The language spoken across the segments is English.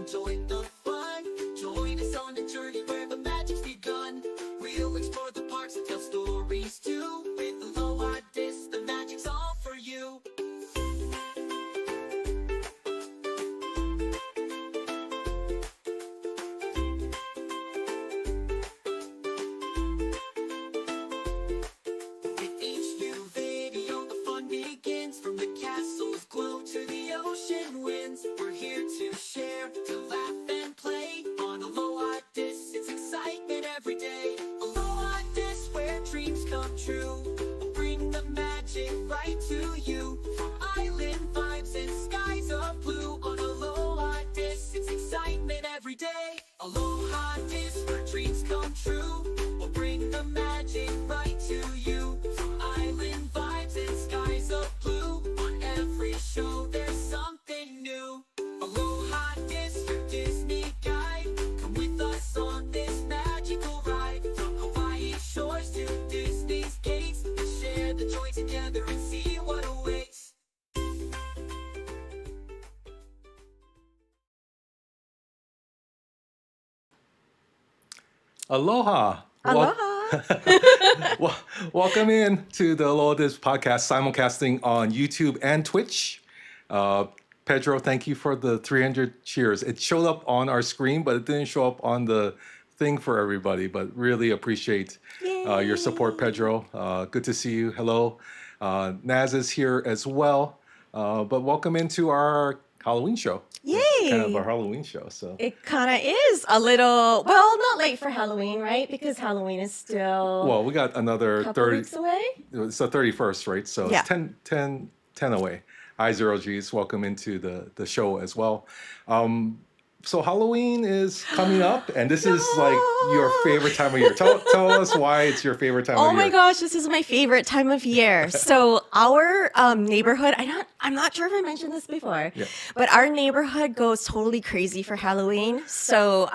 Come join the fun. Join us on a journey where the magic's begun. We'll explore the parks and tell stories too. With Aloha DIS, the magic's all for you. With each new video, the fun begins. From the castle's glow to the ocean winds, we're here to share, to laugh and play. On Aloha DIS, it's excitement every day. Aloha DIS, where dreams come true. We'll bring the magic right to you. From island vibes and skies of blue. On Aloha DIS, it's excitement every day. Aloha DIS, where dreams come true. We'll bring the magic right to you. From island vibes and skies of blue. On every show, there's something new. Aloha DIS, your Disney guide. Come with us on this magical ride. From Hawaii shores to Disney's gates. Let's share the joy together and see what awaits. Aloha. Aloha. Welcome in to the Aloha DIS podcast, simulcasting on YouTube and Twitch. Pedro, thank you for the 300 cheers. It showed up on our screen, but it didn't show up on the thing for everybody. But really appreciate your support, Pedro. Good to see you. Hello. Naz is here as well. But welcome into our Halloween show. Yay! It's kind of our Halloween show. So It kind of is a little, well, not late for Halloween, right? Because Halloween is still well, we got another a couple 30. weeks away. It's the 31st, right? So Yeah. it's 10 away. Hi, Zero G's. Welcome into the show as well. So Halloween is coming up, and this is like your favorite time of year. Tell us why it's your favorite time of year. Oh my gosh, this is my favorite time of year. So our neighborhood, I'm not sure if I mentioned this before, Yeah. but our neighborhood goes totally crazy for Halloween. So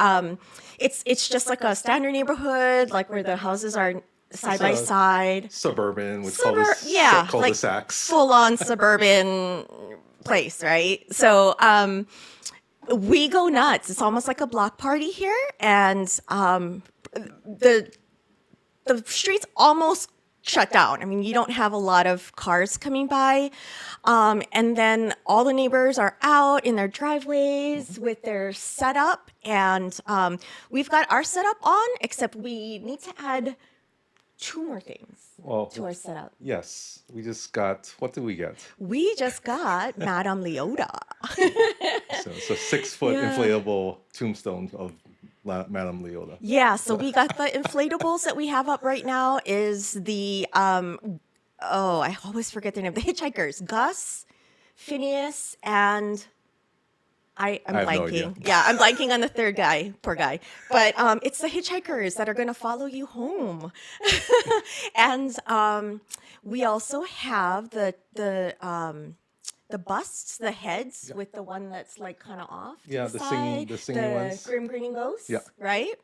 it's just like a standard neighborhood, like where the houses are side by side. Suburban with Yeah, like cul-de-sacs. full on suburban place, right? So we go nuts. It's almost like a block party here, and the streets almost shut down. I mean, you don't have a lot of cars coming by, and then all the neighbors are out in their driveways with their setup, and we've got our setup on, except we need to add 2 more things to our setup. Yes, we just got, what did we get? We just got Madame Leota. So it's a 6-foot Yeah. inflatable tombstone of Madame Leota. Yeah, so we got the inflatables that we have up right now is the I always forget their name. The hitchhikers, Gus, Phineas, and I'm I have no idea. blanking. Yeah, I'm blanking on the third guy, poor guy. But it's the hitchhikers that are going to follow you home. And we also have the busts, the heads with the one that's like kind of off. to Yeah, the the side, singing ones. Grim Grinning Ghosts. Yeah. Right.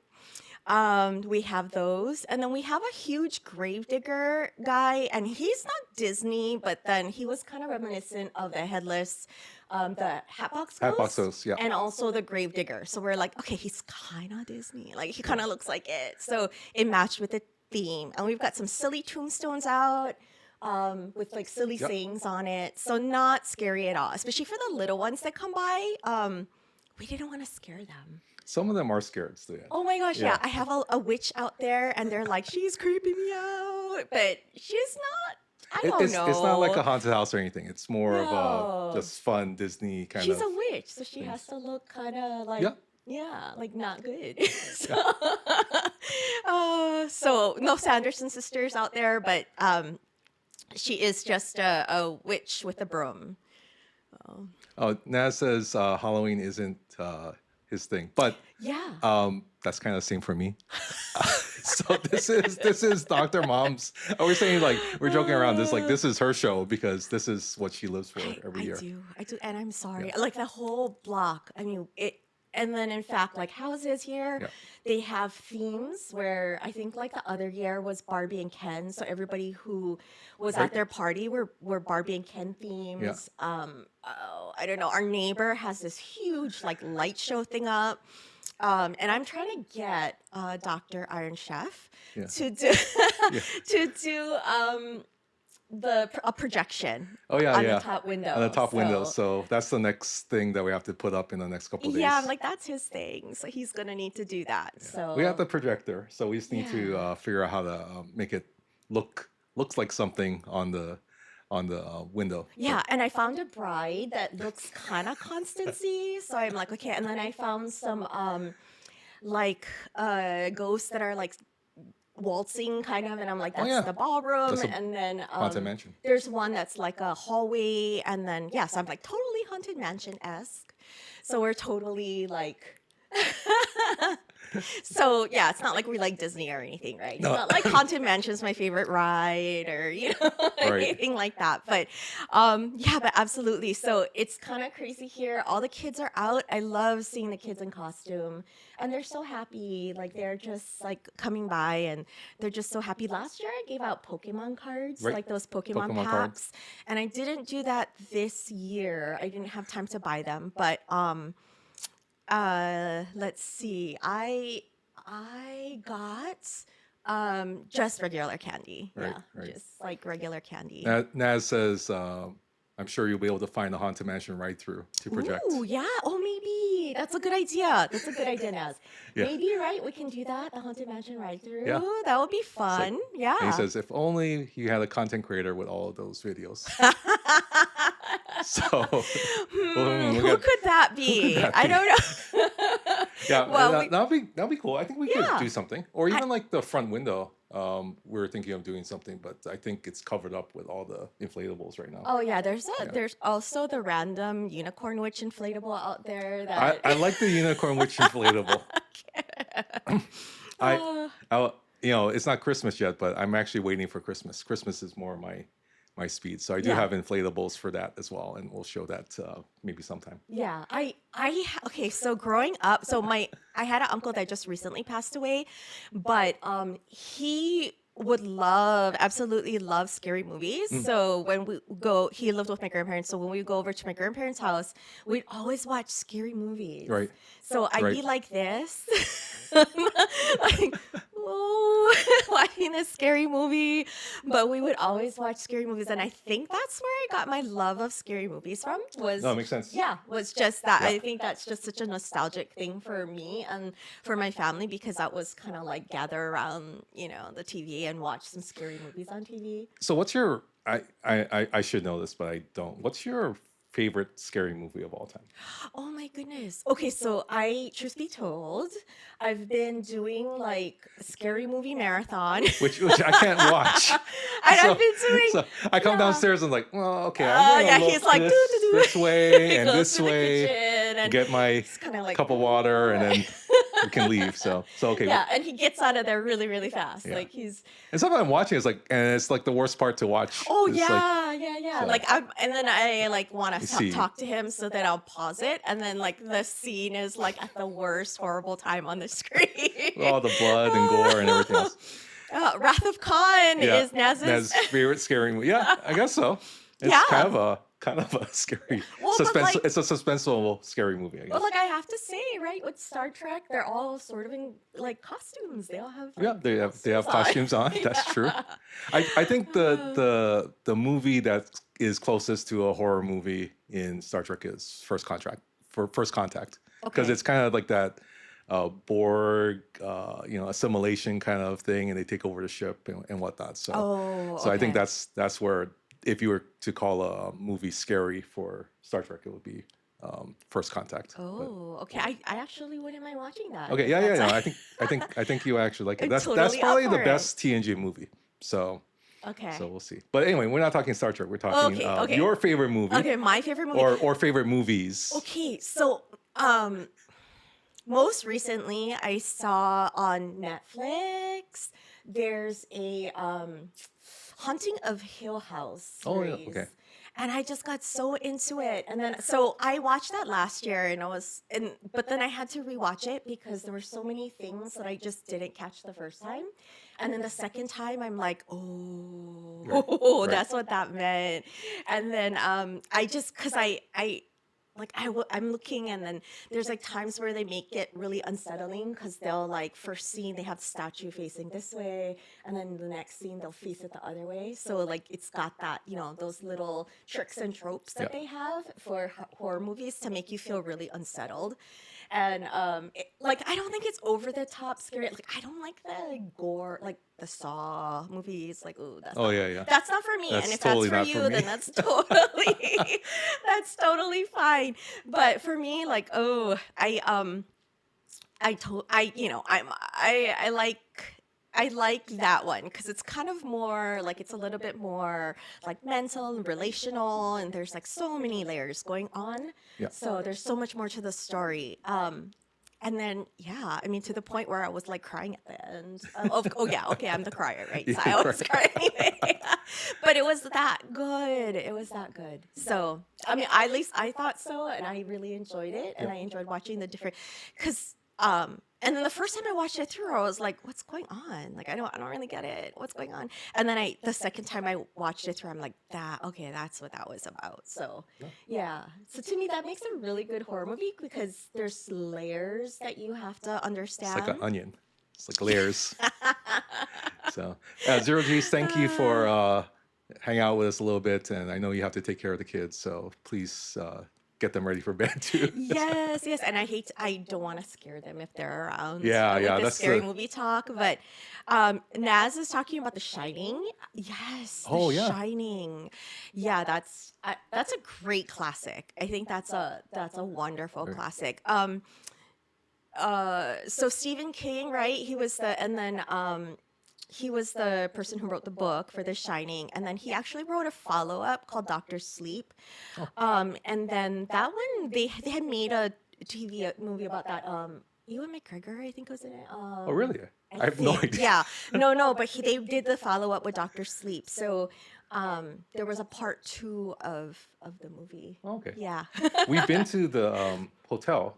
We have those, and then we have a huge gravedigger guy, and he's not Disney, but then he was kind of reminiscent of the headless, the Hatbox Ghost, Hatbox Ghost, yeah. and also the gravedigger. So we're like, okay, he's kind of Disney, like he kind of looks like it. So it matched with the theme, and we've got some silly tombstones out. With like silly Yep. sayings on it, so not scary at all, especially for the little ones that come by. We didn't want to scare them. Some of them are scared still. Oh my gosh, Yeah. yeah. I have a witch out there, and they're like, she's creeping me out, but she's not. I don't know. It's not like a haunted house or anything. It's more of No. a just fun Disney kind She's of. a witch, so she has to look kind of like, Yeah. yeah, like not good. So no Sanderson sisters out there, but she is just a witch with a broom. Oh, Naz says Halloween isn't his thing, but Yeah. that's kind of the same for me. So this is Dr. Mom's. We're saying like we're joking around. This is her show because this is what she lives for every year. I do, and I'm sorry. Like the whole block. I mean, it. And then, in fact, like houses here, Yeah. they have themes where I think like the other year was Barbie and Ken. So everybody who was Right. at their party were Barbie and Ken themes. I don't know. Our neighbor has this huge huge like light show thing up. And I'm trying to get Dr. Iron Chef Yeah. to do Yeah. to do a projection Oh yeah, on yeah. the top window. On the top window. So, So that's the next thing that we have to put up in the next couple of days. yeah, I'm like that's his thing. So he's gonna need to do that. So We have the projector, so we just need to Yeah. figure out how to make it looks like something on the window. Yeah, and I found a bride that looks kind of Constancy, so I'm like, okay. And then I found some like ghosts that are like waltzing kind of, and I'm like, that's yeah. the ballroom. That's a and then Haunted Mansion. there's one that's like a hallway, and then yeah, so I'm like totally Haunted Mansion-esque. So we're totally like so yeah, it's not like we like Disney or anything, right? It's No. not like Haunted Mansion's my favorite ride or anything like that. But yeah, but absolutely. So it's kind of crazy here. All the kids are out. I love seeing the kids in costume, and they're so happy. Like they're just like coming by, and they're just so happy. Last year I gave out Pokemon cards, Right. like those Pokemon Pokemon packs, cards. and I didn't do that this year. I didn't have time to buy them, but let's see. I got just regular candy. Right, Yeah, right. just like regular candy. Naz says, I'm sure you'll be able to find a Haunted Mansion ride through to project. Ooh, yeah. Oh, maybe. That's a good idea. That's a good idea, Naz. Yeah. Maybe, right? We can do that. The Haunted Mansion ride through. Yeah. That would be fun. Yeah. And he says, if only you had a content creator with all of those videos. So, we Who got- could that be? that I be? don't know. yeah, Well, that'll be cool. I think we Yeah. could do something, or even like the front window. We were thinking of doing something, but I think it's covered up with all the inflatables right now. Oh yeah, there's also the random unicorn witch inflatable out there that I like the unicorn witch inflatable. It's not Christmas yet, but I'm actually waiting for Christmas. Christmas is more my speed, so I do Yeah. have inflatables for that as well, and we'll show that maybe sometime. Yeah, okay, so growing up, I had an uncle that just recently passed away, but he would absolutely love scary movies. Mm. So when he lived with my grandparents, so when we go over to my grandparents' house, we'd always watch scary movies. Right. So I'd Right. be like this, like, whoa, watching this scary movie. But we would always watch scary movies, and I think that's where I got my love of scary movies from. Was No, it makes sense. Yeah, was just that. Yeah. I think that's just such a nostalgic thing for me and for my family, because that was kind of like gather around, the TV and watch some scary movies on TV. So what's your I should know this, but I don't. What's your favorite scary movie of all time? Oh my goodness. Okay, so truth be told, I've been doing like a scary movie marathon. Which I can't watch. And So- I've been doing. So I come yeah. downstairs and like, well, okay, I'm gonna look he's like, this, "Doo-doo-doo." this way He and goes this to the way, kitchen and get my it's kind of like cup of water, and then we can leave. So okay. yeah, and he gets out of there really, really fast. Yeah. Like he's And sometimes I'm watching, it's like the worst part to watch. oh It's like, yeah. so- Like and then I like want You to see. talk to him, so that I'll pause it, and then like the scene is like at the worst horrible time on the screen. all the blood and gore and everything else. Wrath of Khan Yeah. is Naz's. favorite scary movie. Yeah, I guess so. It's Yeah. kind of a scary Well, but, like- it's a suspenseful scary movie, I guess. But like I have to say, right, with Star Trek, they're all sort of in like costumes. They all have Yeah, they have costumes on. That's true. I think the movie that is closest to a horror movie in Star Trek is First Contact. Because Okay. it's kind of like that Borg, assimilation kind of thing, and they take over the ship and whatnot. So, Oh, I think okay. that's where, if you were to call a movie scary for Star Trek, it would be First Contact. But- Oh, okay. I actually wouldn't mind watching that. Okay, if yeah. that's- I think you actually like it. I'm That's totally up probably the for it. best TNG movie. So Okay. we'll see. But anyway, we're not talking Star Trek. We're talking Okay. your favorite movie Okay, my favorite movie. or favorite movies. Okay, so most recently I saw on Netflix there's a Haunting of Hill House Oh, series. yeah, okay. And I just got so into it. And then so I watched that last year, but then I had to rewatch it because there were so many things that I just didn't catch the first time. And then the second time I'm like, Right. that's what that meant. And then I just cuz I like I'm looking, and then there's like times where they make it really unsettling because they'll like first scene they have the statue facing this way, and then the next scene they'll face it the other way. So like it's got that, you know, those little tricks and tropes that Yeah. they have for horror movies to make you feel really unsettled. And like I don't think it's over the top scary. Like I don't like the gore, like the Saw movies. Like, ooh, that's Oh, not, yeah, yeah. that's not for me. That's And if totally that's not for for you, me. then that's totally that's totally fine. But for me, like, oh, I like that one because it's kind of more like it's a little bit more like mental and relational, and there's like so many layers going on. Yeah. So there's so much more to the story. And then, yeah, I mean, to the point where I was like crying at the end. Oh, yeah, okay, I'm the crier, right? So I always cry anyway. But it was that good. It was that good. So, I mean, at least I thought so, and I really enjoyed it, and I enjoyed watching the different, because, and then the first time I watched it through, I was like, "What's going on? Like, I don't really get it. What's going on?" And then the second time I watched it through, I'm like, okay, that's what that was about." So, yeah. So to me, that makes a really good horror movie because there's layers that you have to It's understand. like an onion. It's like layers. So, Zero G's, thank you for hanging out with us a little bit. And I know you have to take care of the kids, so please get them ready for bed too. Yes, and I don't want to scare them if they're around. Yeah, with yeah, this that's scary the- movie talk. But Naz is talking about The Shining. Yes, Oh, The yeah. Shining. Yeah, that's a great classic. I think that's a wonderful classic. So Stephen King, right? He was the person who wrote the book for The Shining, and then he actually wrote a follow-up called Doctor Sleep. And then that one they had made a TV movie about that. Ewan McGregor, I think, was in it. Oh, really? I have no idea. Yeah, no, but they did the follow-up with Doctor Sleep. So there was a part 2 of the movie. Okay. Yeah. We've been to the hotel,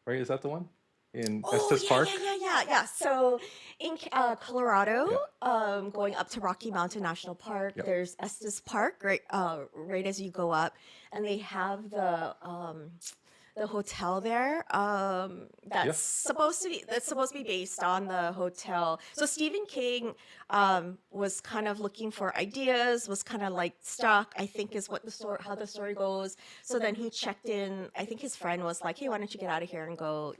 right? Is that the one in Estes Park? Yeah. So in Colorado, going up to Rocky Mountain National Park, Yep. there's Estes Park, right as you go up, and they have the hotel there. That's supposed to be based on the hotel. So Stephen King was kind of looking for ideas, was kind of like stuck, I think is what how the story goes. So then he checked in. I think his friend was like, "Hey, why don't you get out of here and go,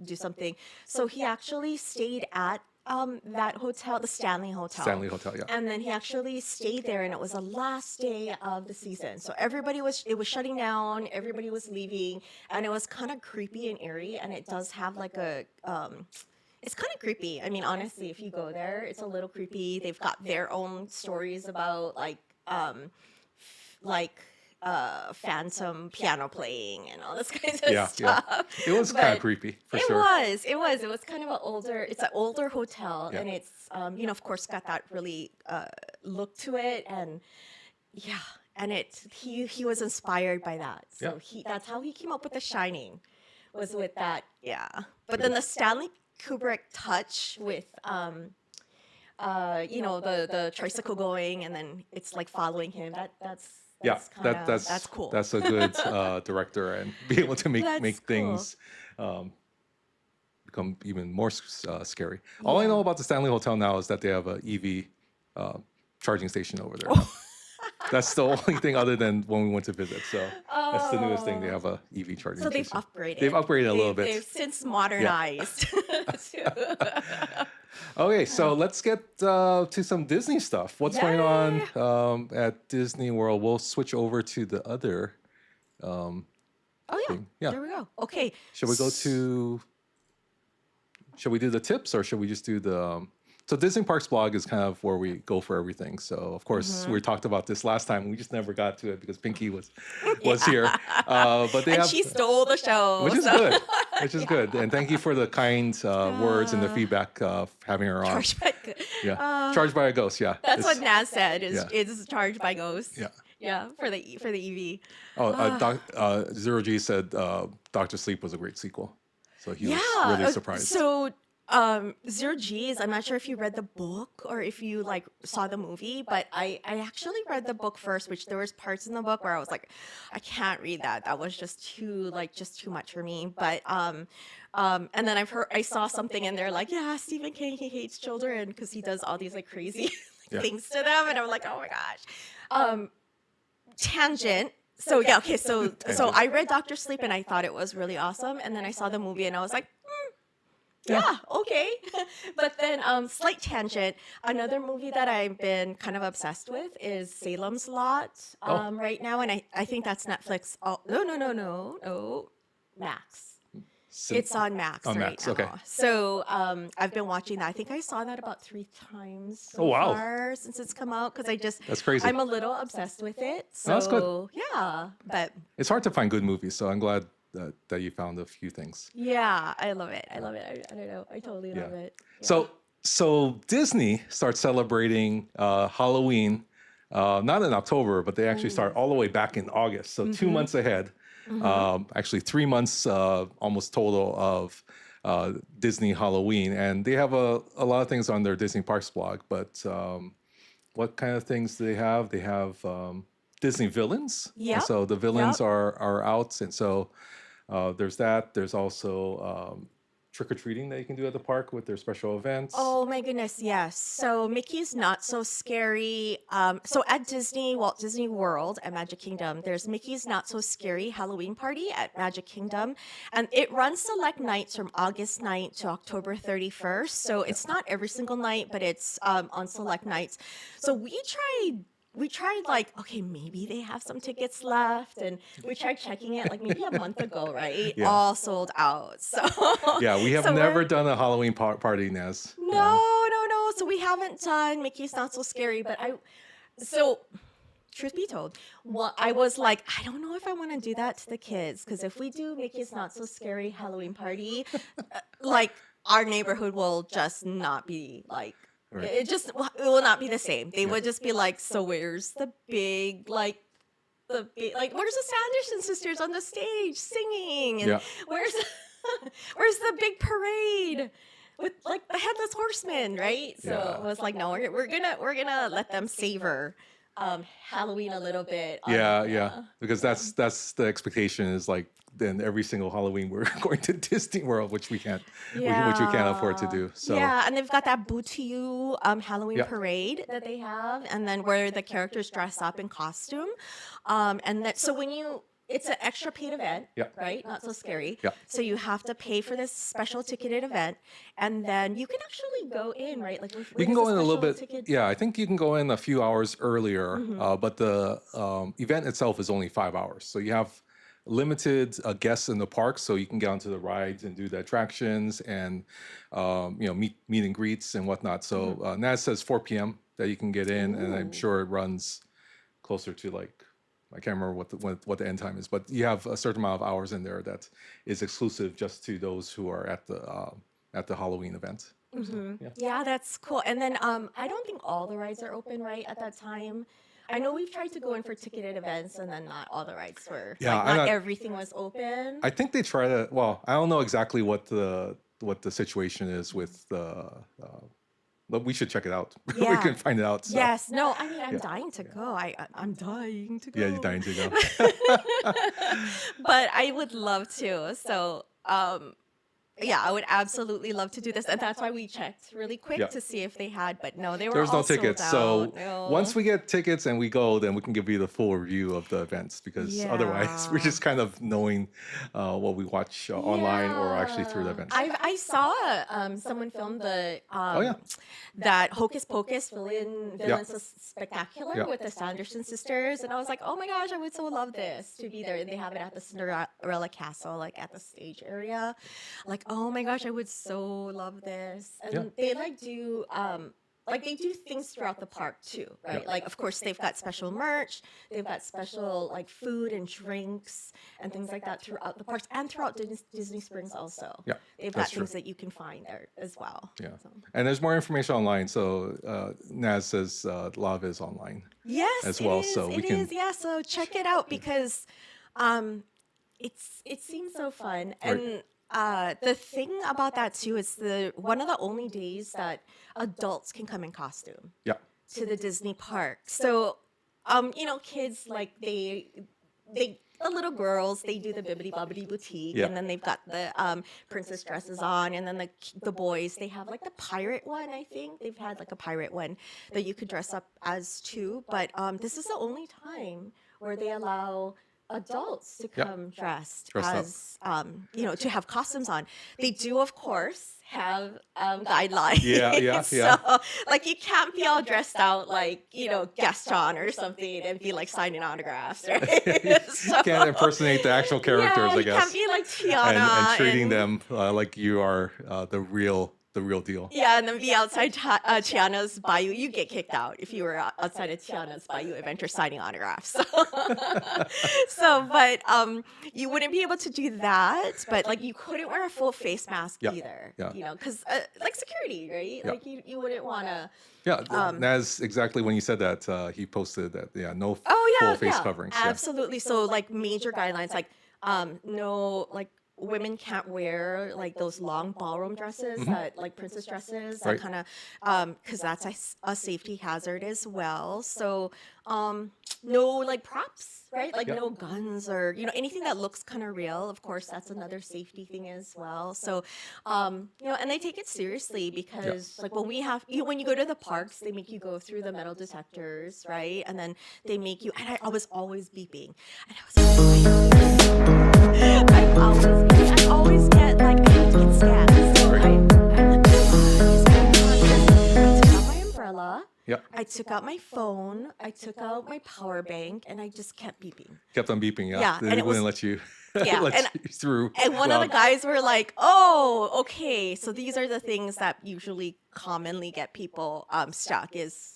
do something?" So he actually stayed at that hotel, the Stanley Hotel. Stanley Hotel, yeah. And then he actually stayed there, and it was the last day of the season. So it was shutting down, everybody was leaving, and it was kind of creepy and eerie. And it does have like it's kind of creepy. I mean, honestly, if you go there, it's a little creepy. They've got their own stories about phantom piano playing and all this kinds of Yeah. stuff. It was kind But of creepy, for it sure. It was kind of it's an older hotel, Yeah. and it's of course got that really look to it, and yeah, and he was inspired by that. So Yeah. that's how he came up with The Shining, was with that. Yeah. But then the Stanley Kubrick touch with the tricycle going, and then it's like following him. Yeah, That's cool. That's a good director, and be able to make That's cool. things become even more scary. All I know about the Stanley Hotel now is that they have a EV charging station over there. That's the only thing other than when we went to visit. So that's the newest thing. They have a EV charging So they've station. upgraded. They've upgraded a little bit. They've since modernized. Okay, so let's get to some Disney stuff. What's going on at Disney World? We'll switch over to the other. Oh yeah. thing. Yeah. There we go. Okay. Shall we go to? Shall we do the tips, or should we just do the? So Disney Parks blog is kind of where we go for everything. So of course we talked about this last time. We just never got to it because Pinky was here. But they And have, she stole the show. which is so- good, which is good. And thank you for the kind words and the feedback of having her on. Charged by, Yeah, charged by a ghost. Yeah, that's It's- what Naz said. yeah. Is charged by ghosts. Yeah. Yeah. For the EV. Zero G said Doctor Sleep was a great sequel, so he was Yeah. really surprised. So Zero G's. I'm not sure if you read the book or if you like saw the movie, but I actually read the book first, which there was parts in the book where I was like, I can't read that. That was just too much for me. But and then I saw something in there like, yeah, Stephen King, he hates children because he does all these like crazy Yeah. things to them, and I'm like, oh my gosh. Tangent. So yeah, okay. So I read Doctor Sleep and I thought it was really awesome, and then I saw the movie and I was like, yeah, okay. But then, slight tangent. Another movie that I've been kind of obsessed with is Salem's Lot right now, and I think that's Netflix. Oh, no, Max. It's on Max On right Max, now. okay. So I've been watching that. I think I saw that about 3 times so Oh, wow. far since it's come out because That's crazy. I'm a little obsessed with it. So Oh, that's good. yeah, but It's hard to find good movies, so I'm glad that you found a few things. yeah, I love it. I love it. I don't know. I totally love it. Yeah. So Disney starts celebrating Halloween, not in October, but they actually start all the way back in August. So 2 months ahead, actually 3 months almost total of Disney Halloween. And they have a lot of things on their Disney Parks blog, but what kind of things do they have? They have Disney villains. Yep. And so the villains Yep. are out. And so there's that. There's also trick-or-treating that you can do at the park with their special events. Oh my goodness, yes. So Mickey's Not So Scary. So at Disney, Walt Disney World at Magic Kingdom, there's Mickey's Not So Scary Halloween Party at Magic Kingdom. And it runs select nights from August 9th to October 31st. So it's not every single night, but it's on select nights. So we tried like, okay, maybe they have some tickets left. And we tried checking it like maybe a month ago, right? Yeah. All sold out. So Yeah, we have so never we're- done a Halloween party, Naz. No. So we haven't done Mickey's Not So Scary, but truth be told, I was like, I don't know if I want to do that to the kids, because if we do Mickey's Not So Scary Halloween party, like our neighborhood will just not be like, Right. it will not be the same. They would just be like, so where's the big, where's the Sanderson sisters on the stage singing? And Yeah. where's the big parade with like the headless horseman, right? So Yeah. I was like, no, we're gonna let them savor Halloween a little bit. Yeah. Because that's the expectation is like then every single Halloween we're going to Disney World, which we can't which we can't afford to do. So yeah, and they've got that Boo to You Halloween Yep. parade that they have, and then where the characters dress up in costume, and that so when you. It's an extra paid event, Yep. right? Not so scary. Yep. So you have to pay for this special ticketed event, and then you can actually go in, right? Like you can go in a little bit. Yeah, I think you can go in a few hours earlier, but the event itself is only 5 hours. So you have limited guests in the park, so you can get onto the rides and do the attractions and meet and greets and whatnot. So Naz says 4 p.m. that you can get in, and I'm sure it runs closer to like. I can't remember what the end time is, but you have a certain amount of hours in there that is exclusive just to those who are at the Halloween event. So, yeah. Yeah, that's cool. And then I don't think all the rides are open right at that time. I know we've tried to go in for ticketed events, and then not all the rides were. Yeah, like, I'm not not- everything was open. I think they try to. Well, I don't know exactly what the situation is with the. But we should check it out. we Yeah. can find it out. So. Yes. No. I mean, I'm dying to go. I'm dying to go. Yeah, you're dying to go. But I would love to. So, yeah, I would absolutely love to do this, and that's why we checked really quick Yeah. to see if they had. But no, they were. There's no all sold tickets. out. So No. once we get tickets and we go, then we can give you the full review of the events because otherwise we're just kind of knowing what we watch online or actually through the events. I saw someone film the yeah. that Hocus Pocus Villains Yeah. Spectacular Yeah. with the Sanderson sisters, and I was like, oh my gosh, I would so love this to be there. And they have it at the Cinderella Castle, like at the stage area. Like, oh my gosh, I would so love this. And Yeah. they do they do things throughout the park too, right? Yeah. Like, of course, they've got special merch, they've got special like food and drinks and things like that throughout the parks and throughout Disney Springs also. Yeah, They've got that's true. things that you can find there as well. Yeah. So. And there's more information online. So Naz says a lot of it is online. Yes, as well, It is, so we it can- is, yeah. So check it out because it seems so fun, and The thing about that too is one of the only days that adults can come in costume Yeah. to the Disney park. So, kids like the little girls, they do the bibbidi bobbidi boutique, Yeah. and then they've got the princess dresses on, and then the boys, they have like the pirate one. I think they've had like a pirate one that you could dress up as too. But this is the only time where they allow adults to Yeah. come dressed Dressed up. as to have costumes on. They do, of course, have guidelines. Yeah. So, like, you can't be all dressed out like, Gaston or something and be like signing autographs, right? So, Can't impersonate the actual characters, yeah, I you guess. can't be like Tiana And treating and- them like you are the real deal. Yeah, and then be outside Tiana's bayou. You get kicked out if you were outside of Tiana's bayou adventure signing autographs. But you wouldn't be able to do that. But like, you couldn't wear a full face mask Yeah, either. yeah. Because like security, right? Yeah. Like you wouldn't want to. Yeah, that's exactly when you said that. He posted that. Yeah, no Oh yeah, full face yeah, coverings. Yeah. absolutely. So like major guidelines, like no, like women can't wear like those long ballroom dresses that like princess dresses, that Right. kind of because that's a safety hazard as well. So no like props, right? Like Yeah. no guns or anything that looks kind of real. Of course, that's another safety thing as well. So and they take it seriously because like when you go to the parks, they make you go through the metal detectors, right? And then they make you, and I was always beeping, and I was like, I always get like, I have to get scanned. So I took out my umbrella, Yeah. I took out my phone, I took out my power bank, and I just kept beeping. Kept on beeping. Yeah. Yeah, They and it wouldn't was- let you. Yeah, let and- you through. And one of the guys were like, "Oh, okay. So these are the things that usually commonly get people stuck is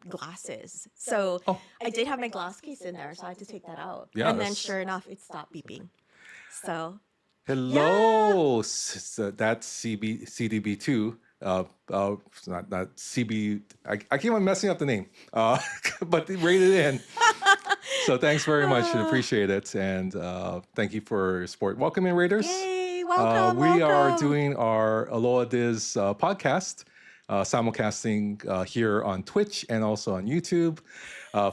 glasses." So Oh. I did have my glass case in there, so I had to take that out. Yeah, and then that's- sure enough, it stopped beeping. So Hello, that's CDB2. Not CB. I keep on messing up the name, but they rated in. So thanks very much. Appreciate it, and thank you for your support. Welcome in, Raiders. yay, welcome. We are welcome. doing our Aloha DIS podcast, simulcasting here on Twitch and also on YouTube.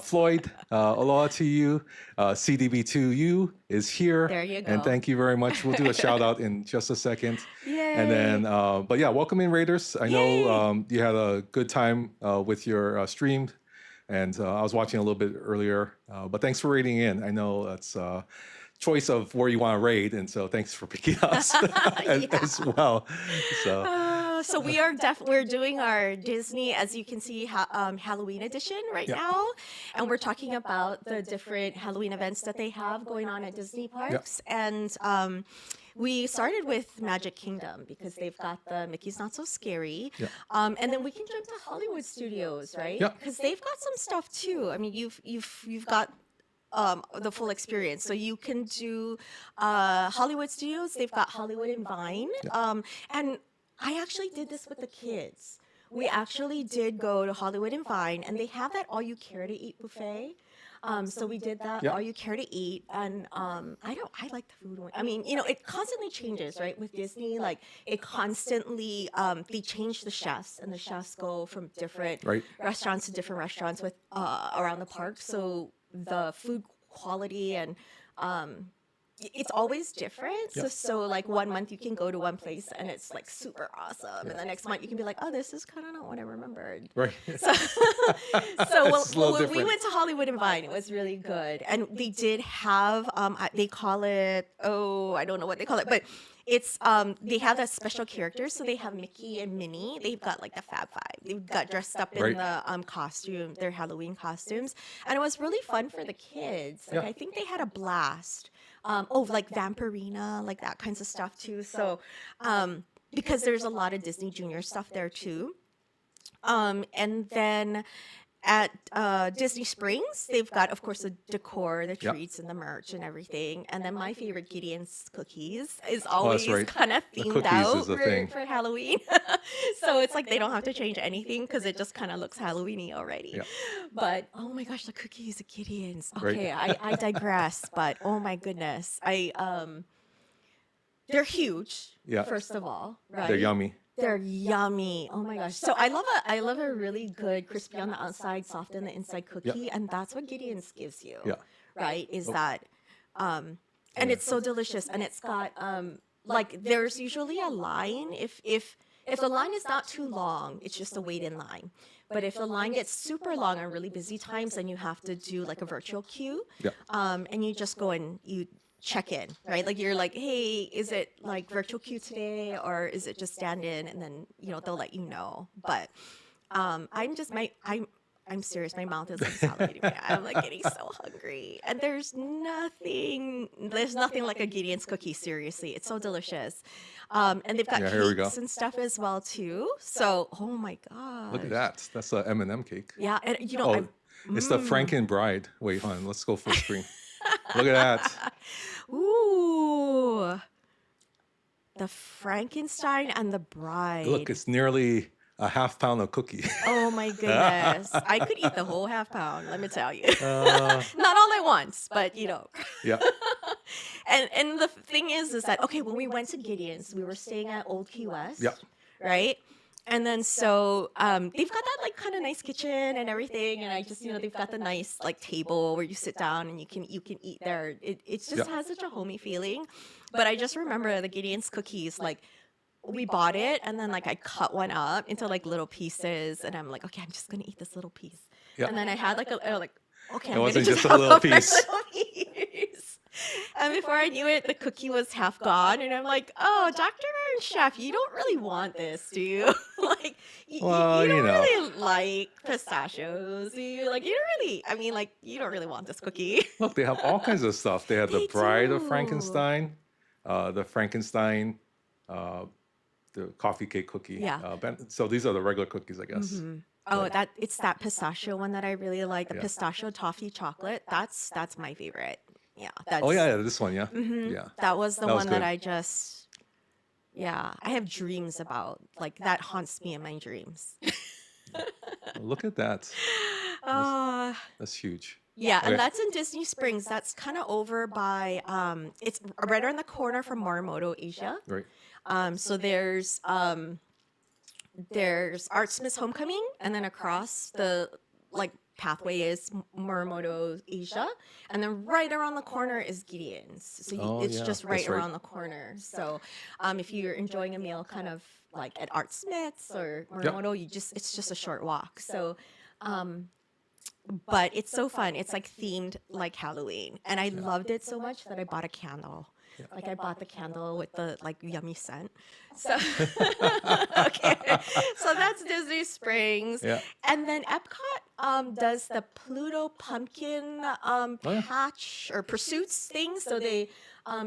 Floyd, aloha to you. CDB2U is here. There you And go. thank you very much. We'll do a shout out in just a second. Yay. And then, but yeah, welcome in, Raiders. I know Yay. you had a good time with your stream. And I was watching a little bit earlier, but thanks for raiding in. I know that's choice of where you want to raid, and so thanks for picking us as well. So we're doing our Disney, as you can see, Halloween edition right Yeah. now, and we're talking about the different Halloween events that they have going on at Disney parks. And we started with Magic Kingdom because they've got the Mickey's Not So Scary, Yeah. and then we can jump to Hollywood Studios, right? Yeah. Because they've got some stuff too. I mean, you've got the full experience. So you can do Hollywood Studios. They've got Hollywood and Vine. And I actually did this with the kids. We actually did go to Hollywood and Vine, and they have that all-you-care-to-eat buffet. So we did that Yeah. all-you-care-to-eat, and I like the food one. I mean, it constantly changes, right? With Disney, like it constantly they change the chefs, and the chefs go from different Right. restaurants to different restaurants with around the park. So the food quality and it's always different. Yeah. So like 1 month you can go to one place and it's like super awesome, and the next month you can be like, oh, this is kind of not what I remembered. Right. So It's a little when we different. went to Hollywood and Vine, it was really good, and they did have they call it, oh, I don't know what they call it, but it's they have that special characters. So they have Mickey and Minnie. They've got like the Fab Five. They've got dressed up in Right. the costume, their Halloween costumes, and it was really fun for the kids. Like Yeah. I think they had a blast. Like Vampirina, like that kinds of stuff too. So because there's a lot of Disney Junior stuff there too. And then at Disney Springs, they've got, of course, the decor, the Yep. treats, and the merch and everything. And then my favorite, Gideon's Cookies, is always right. kind of The themed cookies out is a thing. for Halloween. So it's like they don't have to change anything because it just kind of looks Halloween-y already. Yeah. But oh my gosh, the cookies at Gideon's. Right. Okay, I digress. But oh my goodness, they're huge. Yeah. First of all, right? They're yummy. They're yummy. Oh my gosh. So I love a really good crispy on the outside, soft on the inside cookie, and that's what Gideon's gives you. Yeah. Right? Is that and it's so delicious, and it's got like there's usually a line if the line is not too long, it's just a wait in line. But if the line gets super long on really busy times, then you have to do like a virtual queue. Yeah. And you just go and you check in, right? Like you're like, hey, is it like virtual queue today, or is it just stand in? And then they'll let you know. But I'm serious. My mouth is like salivating. I'm like getting so hungry, and there's nothing like a Gideon's cookie. Seriously, it's so delicious. And they've got here we go. cakes and stuff as well too. So, oh my god, Look at that. That's a M&M cake. yeah, and Oh, it's the Franken Bride. Wait, hold on. Let's go full screen. Look at that. ooh, the Frankenstein and the Bride. Look, it's nearly a half pound of cookie. Oh my goodness. I could eat the whole half pound, let me tell you. Not all at once, but Yeah. And the thing is that, okay, when we went to Gideon's, we were staying at Old Key West. Yeah. Right? And then so they've got that like kind of nice kitchen and everything, and I just they've got the nice like table where you sit down and you can eat there. It just has such a homey feeling. But I just remember the Gideon's cookies, like we bought it, and then like I cut one up into like little pieces, and I'm like, okay, I'm just gonna eat this little piece. Yeah. And then I had like okay, It I'm wasn't gonna just a have little my piece. little piece. And before I knew it, the cookie was half gone, and I'm like, oh, Dr. and Chef, you don't really want this, do you? Like, Well, you don't you know. really like pistachios, do you? Like, you don't really. I mean, like, you don't really want this cookie. Look, they have all kinds of stuff. They have the They Bride of do. Frankenstein, the Frankenstein, the coffee cake cookie. Yeah. So these are the regular cookies, I guess. Oh, it's that pistachio one that I really like. The Yeah. pistachio toffee chocolate. That's my favorite. Yeah. Oh yeah, this one, yeah, yeah. That was the That was one that good. I just. Yeah, I have dreams about. Like that haunts me in my dreams. Look at that. Uh, That's huge. yeah, and Okay. that's in Disney Springs. That's kind of over by. It's right around the corner from Morimoto, Asia. Right. So there's Art Smith's Homecoming, and then across the like pathway is Morimoto Asia, and then right around the corner is Gideon's. So it's yeah, just right that's right. around the corner. So if you're enjoying a meal kind of like at Art Smith's or Morimoto, it's just a short walk. So but it's so fun. It's like themed like Halloween, and I loved it so much that I bought a candle. Like I bought the candle with the like yummy scent. So okay, so that's Disney Springs. Yeah. And then Epcot does the Pluto Pumpkin yeah. patch or pursuits thing. So they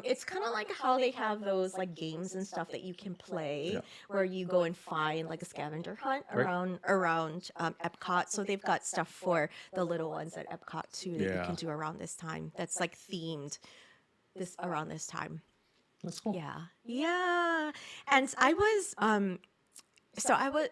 it's kind of like how they have those like games and stuff that you can play Yeah. where you go and find like a scavenger hunt Right. around Epcot. So they've got stuff for the little ones at Epcot too that you Yeah. can do around this time. That's like themed around this time. That's cool. Yeah. And I was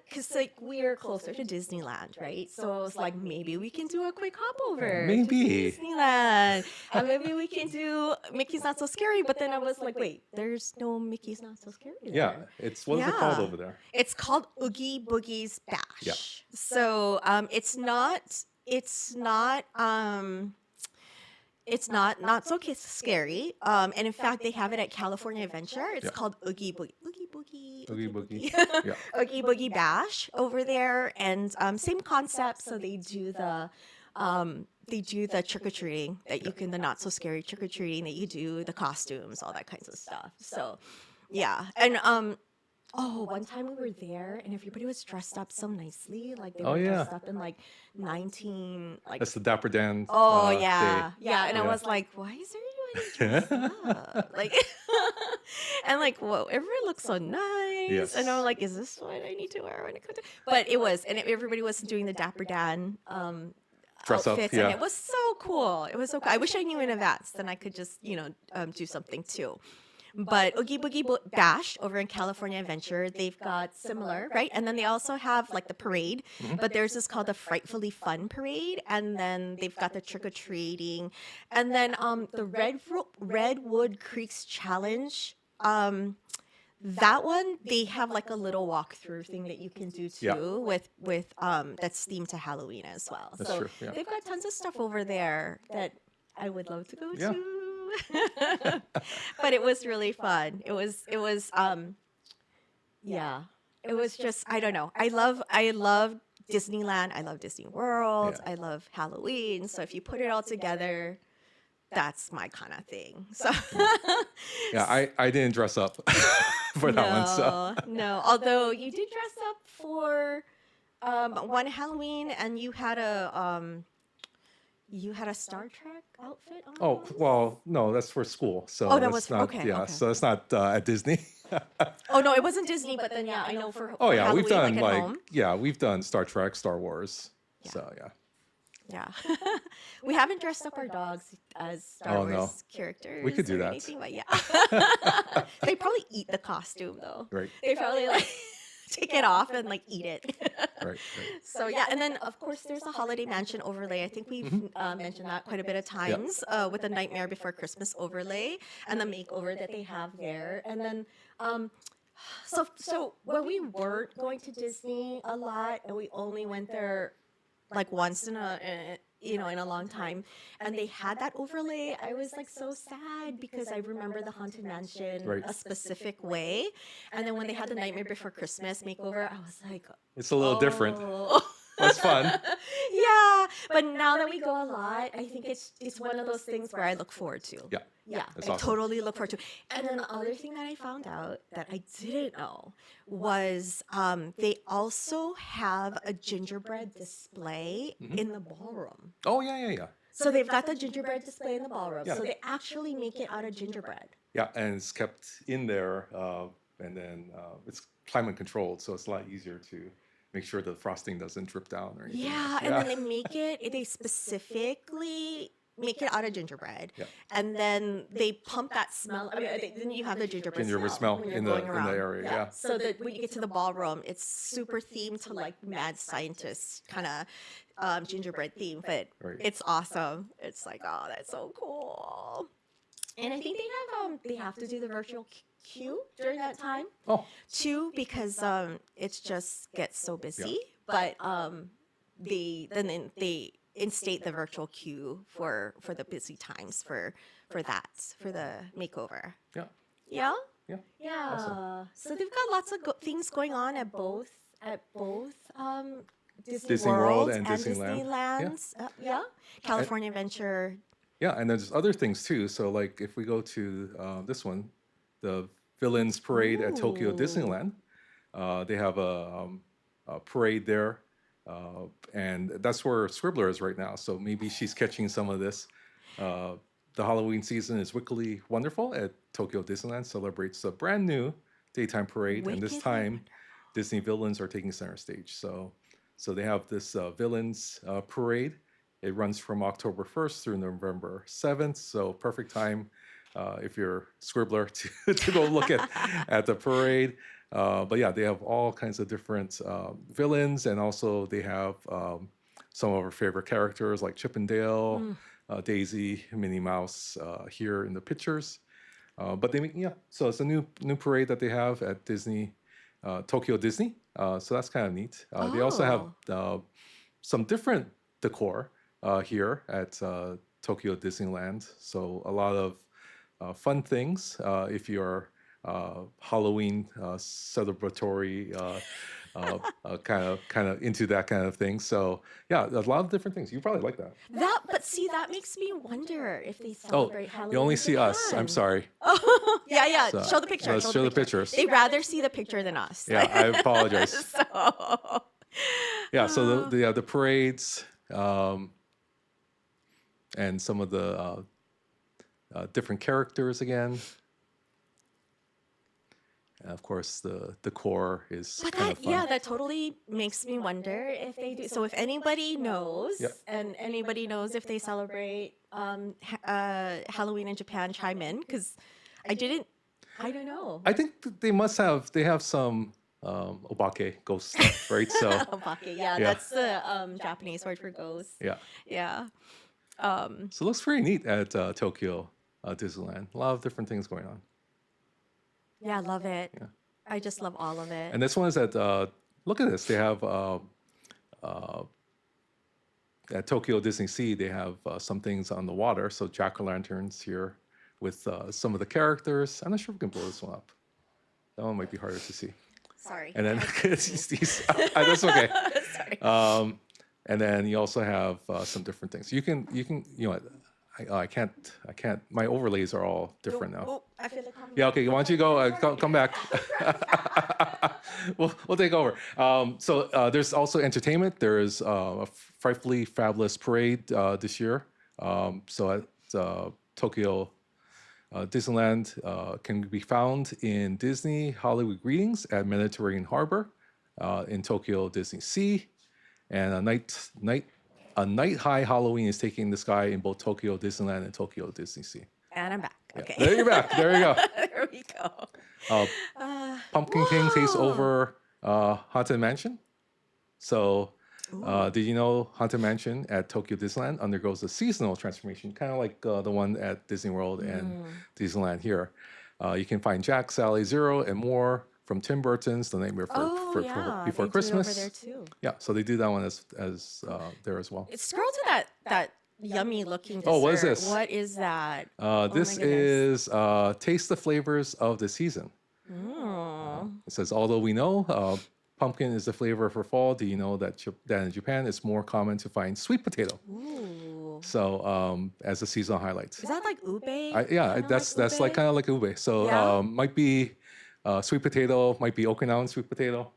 because like we're closer to Disneyland, right? So I was like, maybe we can do a quick hop over Maybe. to Disneyland, and maybe we can do Mickey's Not So Scary. But then I was like, wait, there's no Mickey's Not So Scary there. Yeah. What is it called Yeah. over there? It's called Oogie Boogie's Bash. Yeah. So it's not so scary. And in fact, they have it at California Adventure. It's Yeah. called Oogie Boogie. Oogie Boogie. Oogie Boogie. Yeah. Oogie Boogie Bash over there, and same concept. So they do the trick or treating that you can, the not so scary trick or treating that you do, the costumes, all that kinds of stuff. So yeah, and one time we were there and everybody was dressed up so nicely, like they Oh, were yeah. dressed up in like 19 like. That's the Dapper Dan. Oh day. yeah, and I Yeah. was like, why is everybody dressed up? Like, and like, whoa, everybody looks so nice. Yes. And I'm like, is this what I need to wear when I come to? But it was, and everybody was doing the Dapper Dan Dress up, outfits, yeah. and it was so cool. It was so cool. I wish I knew in advance, then I could just do something too. But Oogie Boogie Bash over in California Adventure, they've got similar, right? And then they also have like the parade, but theirs is called the Frightfully Fun Parade. And then they've got the trick or treating, and then the Redwood Creeks Challenge That one, they have like a little walkthrough thing that you can do too Yeah. with that's themed to Halloween as well. That's So true, yeah. they've got tons of stuff over there that I would love to go Yeah. to. But it was really fun. Yeah. It was just, I don't know. I love Disneyland. I love Disney World. Yeah. I love Halloween. So if you put it all together, that's my kind of thing. So Yeah, I didn't dress up for that one. So no. Although you did dress up for one Halloween, and you had a Star Trek outfit on. oh well, no, that's for school. So Oh, that that's was- not okay, yeah. okay. So it's not at Disney. Oh no, it wasn't Disney, but then I know for Oh for yeah, we've Halloween, done at home. we've done Star Trek, Star Wars. Yeah. So yeah. Yeah, we haven't dressed up our dogs as Star Oh, no. Wars characters. We could do or that. anything, but yeah, they probably eat the costume though. Right. They probably like take it off and like eat it. Right. So yeah, and then of course there's a Holiday Mansion overlay. I think we've mentioned that quite a bit of times with the Nightmare Before Christmas overlay and the makeover that they have there. And then so when we weren't going to Disney a lot and we only went there like once in a long time, and they had that overlay, I was like so sad because I remember the Haunted Mansion Right. a specific way, and then when they had the Nightmare Before Christmas makeover, I was like, It's a little different. oh. That's fun. Yeah, but now that we go a lot, I think it's one of those things where I look forward to. Yeah. Yeah, That's I awesome. totally look forward to. And then the other thing that I found out that I didn't know was they also have a gingerbread display in the ballroom. Oh yeah. So they've got the gingerbread display in the ballroom. Yeah. So they actually make it out of gingerbread. Yeah, and it's kept in there, and then it's climate controlled, so it's a lot easier to make sure the frosting doesn't drip down or anything. Yeah, and then they specifically make it out of gingerbread. Yeah. And then they pump that smell. I mean, then you have the gingerbread smell when you're in the going around. area, yeah. So that when you get to the ballroom, it's super themed to like mad scientist kind of gingerbread theme, but Right. it's awesome. It's like, oh, that's so cool. And I think they have to do the virtual queue during that time Oh, too, because it just gets so busy. But they instate the virtual queue for the busy times for the makeover. yeah. Yeah. Yeah. Yeah. Awesome. So they've got lots of things going on at both Disney World and Disneyland. Disneyland. California Adventure. Yeah, and there's other things too. So, like, if we go to this one, the Villains Parade at Tokyo Ooh. Disneyland, they have a parade there, and that's where Scribbler is right now. So maybe she's catching some of this. The Halloween season is wickedly wonderful at Tokyo Disneyland. Celebrates a brand new daytime parade, and this Wickedly time, Disney villains are taking center stage. So they have this Villains Parade. It runs from October 1st through November 7th. So perfect time if you're Scribbler to go look at the parade. But yeah, they have all kinds of different villains, and also they have some of our favorite characters like Chip and Dale, Daisy, Minnie Mouse here in the pictures. But so it's a new parade that they have at Disney, Tokyo Disney. So that's kind of neat. They also have some different decor here at Tokyo Disneyland. So a lot of fun things if you're Halloween celebratory kind of into that kind of thing. So yeah, a lot of different things. You probably like that. That makes me wonder if they celebrate Halloween. You only in see us. Japan. I'm sorry. Yeah. So, Show the picture. let's show the pictures. They'd rather see the picture than us. Yeah, I apologize. So Yeah, so the parades and some of the different characters again. And of course, the decor is But kind of fun. that totally makes me wonder if they do. So if anybody knows, Yep. and anybody knows if they celebrate Halloween in Japan, chime in, because I don't know. I think they have some obake ghost stuff, right? So Obake, yeah, that's the Japanese word for ghost. yeah, Yeah. so it looks pretty neat at Tokyo Disneyland. A lot of different things going on. Yeah, I love it. I just love all of it. And this one is at, look at this. They have, at Tokyo Disney Sea, they have some things on the water. So jack-o'-lanterns here with some of the characters. I'm not sure if we can blow this one up. That one might be harder to see. Sorry. And then that's okay. Sorry. And then you also have some different things. You can, you know what? I can't. My overlays are all different now. Oh, I feel like Yeah. Okay. Why don't you go? Come back. we'll take over. So there's also entertainment. There's a frightfully fabulous parade this year. So at Tokyo Disneyland can be found in Disney Hollywood Greetings at Mediterranean Harbor, in Tokyo Disney Sea, and a night high Halloween is taking the sky in both Tokyo Disneyland and Tokyo Disney Sea. And I'm back. Yeah. Okay. There you're back. There you go. There we go. Pumpkin King takes over Haunted Mansion. So, did you know Haunted Mansion at Tokyo Disneyland undergoes a seasonal transformation, kind of like the one at Disney World and Disneyland here? You can find Jack, Sally, Zero, and more from Tim Burton's The Nightmare Before They do Christmas. over there too. Yeah, so they do that one as there as well. Scroll to that yummy looking dessert. Oh, what is this? What is that? This my is Taste the Flavors of the Season. It says, although we know pumpkin is the flavor for fall, do you know that in Japan it's more common to find sweet potato? Ooh. So as a seasonal highlight. Is that like ube? That's like kind of like ube. So Yeah. might be sweet potato, might be Okinawan sweet potato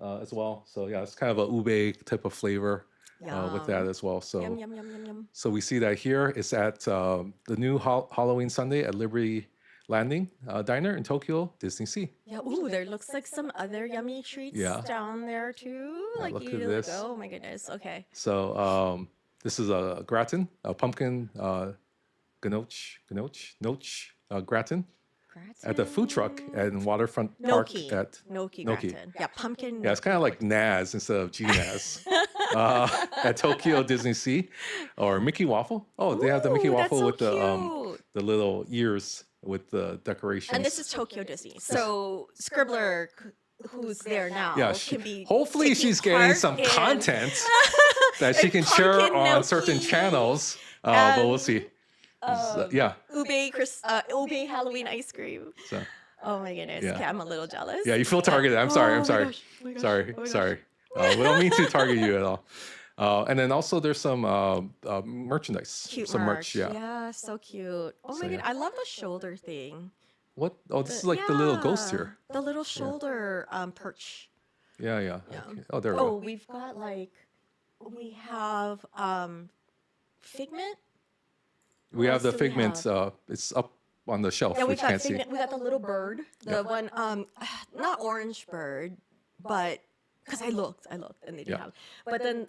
as well. So yeah, it's kind of a ube type of flavor with that as well. So Yum, yum, yum, yum, yum. so we see that here. It's at the new Halloween Sunday at Liberty Landing Diner in Tokyo Disney Sea. Yeah. Ooh, there looks like some other yummy treats down there too. Yeah, Like look you at look, this. oh my goodness. Okay. So this is a gratin, a pumpkin ganoche gratin at the food truck at Waterfront Park Gnocchi. at Gnocchi Gnocchi. gratin. Yeah, pumpkin. Yeah, it's kind of like Naz instead of GNAS at Tokyo Disney Sea, or Mickey Waffle. Oh, they have the Mickey Ooh, that's Waffle so with cute. the little ears with the decorations. And this is Tokyo Disney. So Scribbler, who's there now, yeah. can be Hopefully, taking she's getting part some in- content that she can share pumpkin on certain gnocchi channels. But we'll see. Yeah. ube Halloween ice cream. So. Oh my goodness. Yeah. Okay, I'm a little jealous. Yeah, you feel targeted. I'm sorry. Oh I'm my sorry. gosh, oh my gosh, Sorry. oh my gosh. Sorry. We don't mean to target you at all. And then also there's some merchandise. Cute some merch. Yeah. Yeah, so cute. Oh So, my god, yeah. I love the shoulder thing. What? Oh, this is like the little ghost Yeah, here. The little shoulder perch. Yeah. Yeah. Okay. Oh, there we Oh, go. we've got we have Figment. We what have the else do we Figment. It's up on the shelf, Yeah, which we've got can't see. Figment. We got the little bird, the one, not orange bird, but because I looked, and they didn't Yeah. have. But then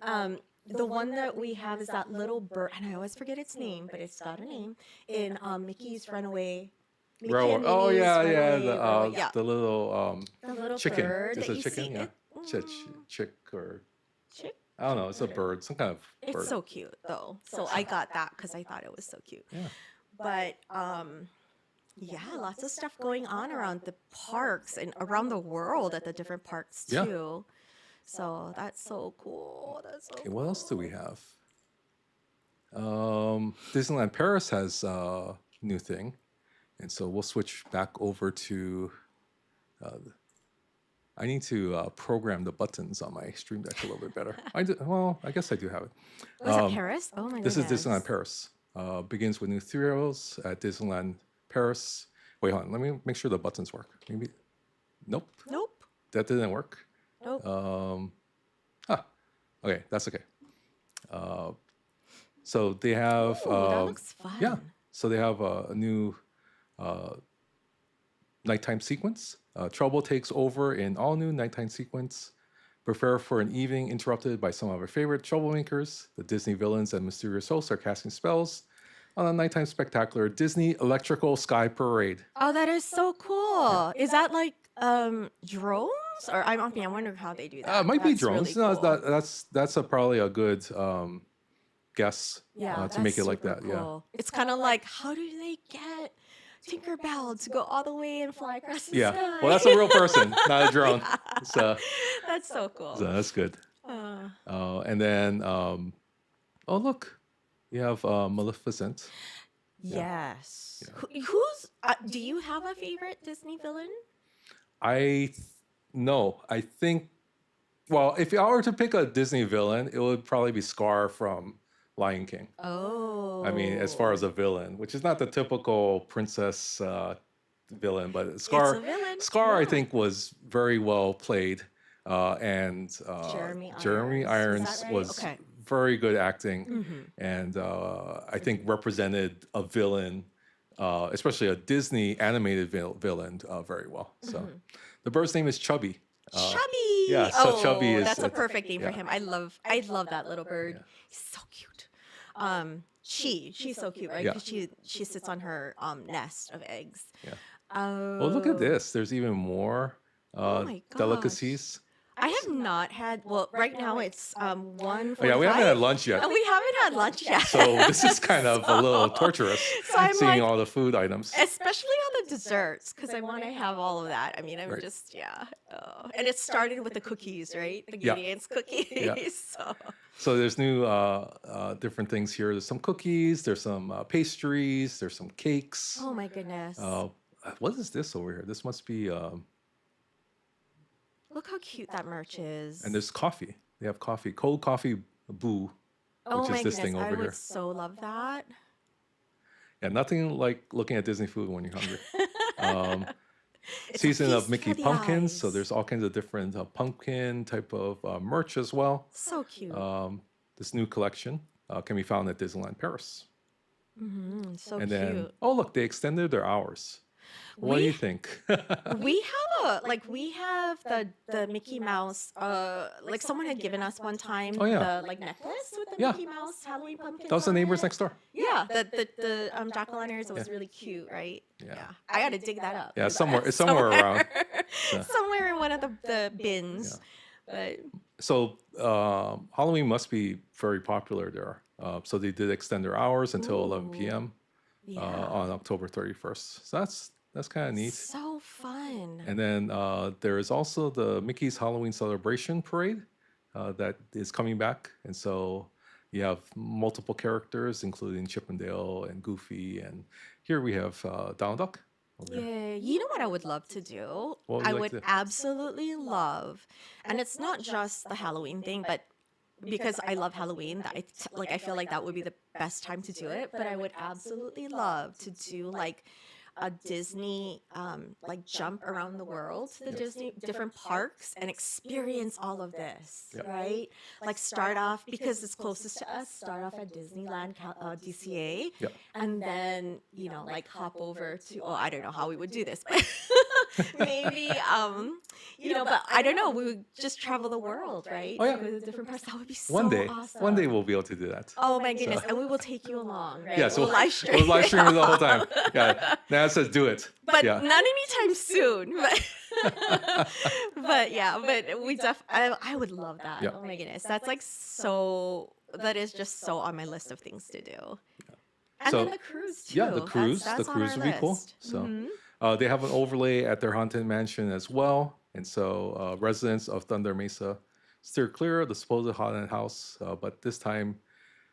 the one that we have is that little bird, and I always forget its name, but it's got a name in Mickey's Runaway. Mickey and Oh Minnie's yeah. Runaway Railway. The little the little chicken. bird Is that it you chicken? see. Yeah. Chick or Chick. I don't know. It's a bird. Some kind of bird. It's so cute though. So I got that because I thought it was so cute. Yeah. But yeah, lots of stuff going on around the parks and around the world at the different parks Yeah. too. So that's so cool. That's so Okay, what else do we have? Disneyland Paris has a new thing, and so we'll switch back over to. I need to program the buttons on my Stream Deck a little bit better. I guess I do have it. Was it Paris? Oh my This goodness. is Disneyland Paris. Begins with new thrills at Disneyland Paris. Wait, hold on. Let me make sure the buttons work. Maybe. Nope. Nope. That didn't work. Nope. Okay, that's okay. So they have. Ooh, that looks fun. Yeah. So they have a new nighttime sequence. Trouble takes over in all new nighttime sequence. Prepare for an evening interrupted by some of our favorite troublemakers. The Disney villains and mysterious hosts are casting spells on a nighttime spectacular Disney Electrical Sky Parade. Oh, that is so cool. Is that like drones? Or I wonder how they do that. It might be That's drones. really No, cool. that's probably a good guess Yeah, to make that's it like super that. Yeah. cool. It's kind of like, how do they get Tinkerbell to go all the way and fly across the Yeah. sky. Well, that's a real person, not a drone. So, That's so cool. so that's good. And then, oh look, you have Maleficent. Yes. Yeah. Who's? Do you have a favorite Disney villain? No, I think. Well, if I were to pick a Disney villain, it would probably be Scar from Lion King. Oh. I mean, as far as a villain, which is not the typical princess villain, but Scar. a villain, Scar, I yeah. think, was very well played, and Jeremy Irons. Was that right? was Okay. very good acting, and I think represented a villain, especially a Disney animated villain, very well. So, the bird's name is Chubby. Chubby. yeah, so Chubby is- That's a perfect name for yeah. him. I love that little bird. Yeah. He's so cute. She's so cute, right? Yeah. 'Cause she sits on her nest of eggs. Yeah. Oh. Well, look at this. There's even more my gosh. delicacies. I have not had. Well, right now it's 1:45. Oh, yeah, we haven't had lunch yet. And we haven't had lunch yet. So this is kind of a little torturous, So I'm seeing like- all the food items. Especially on the desserts, because I want to have all of that. I mean, I'm Right. just, yeah. Oh. And it started with the cookies, right? The Yeah. Gideon's cookies. Yeah. So, So there's new different things here. There's some cookies, there's some pastries, there's some cakes. oh my goodness. What is this over here? This must be, Look how cute that merch is. and there's coffee. They have coffee, cold coffee boo, oh which my is this goodness, thing I over would here. so love that. Yeah, nothing like looking at Disney food when you're hungry. It's a Season of feast Mickey for the pumpkins. So eyes. there's all kinds of different pumpkin type of merch as well. So cute. This new collection can be found at Disneyland Paris. So And cute. then, oh look, they extended their hours. What do you think? We have the Mickey Mouse. Like someone had given us one time. Oh, yeah. The like necklace with the Yeah. Mickey Mouse Halloween pumpkin. That was the neighbors next door. Yeah, the jack-o'-lanterns. It was really cute, right? Yeah. I got to dig that up. Yeah, it's somewhere around. Somewhere in one of the bins. But So Halloween must be very popular there. So they did extend their hours until 11 p.m. yeah, On October 31st. So that's kind of neat. so fun. And then there is also the Mickey's Halloween Celebration Parade that is coming back. And so you have multiple characters, including Chip and Dale and Goofy. And here we have Donald Duck. over here. Yeah, you know what I would love to do? What would I you like would to do? absolutely love, and it's not just the Halloween thing, but because I love Halloween, that I feel like that would be the best time to do it. But I would absolutely love to do like a Disney like jump around the world to the Disney different parks and experience all of this, Yep. right? Like start off because it's closest to us. Start off at Disneyland, DCA, Yep. and then like hop over to. Oh, I don't know how we would do this, but maybe but I don't know. We would just travel the world, right? Oh, yeah. To go to different parts. That would be so One day awesome. we'll be able to do that. Oh my goodness! And we will take you along, right? Yeah, so we'll live stream. we'll live stream it the whole time. Yeah, Nana says do it. But yeah. not anytime soon. But yeah, but I would love that. Yeah. Oh my goodness. That's like so that is just so on my list of things to do. And So, then the cruise too. Yeah, the cruise. That's The on cruise our would be cool. list. So they have an overlay at their haunted mansion as well. And so residents of Thunder Mesa steer clear of the supposed haunted house. But this time,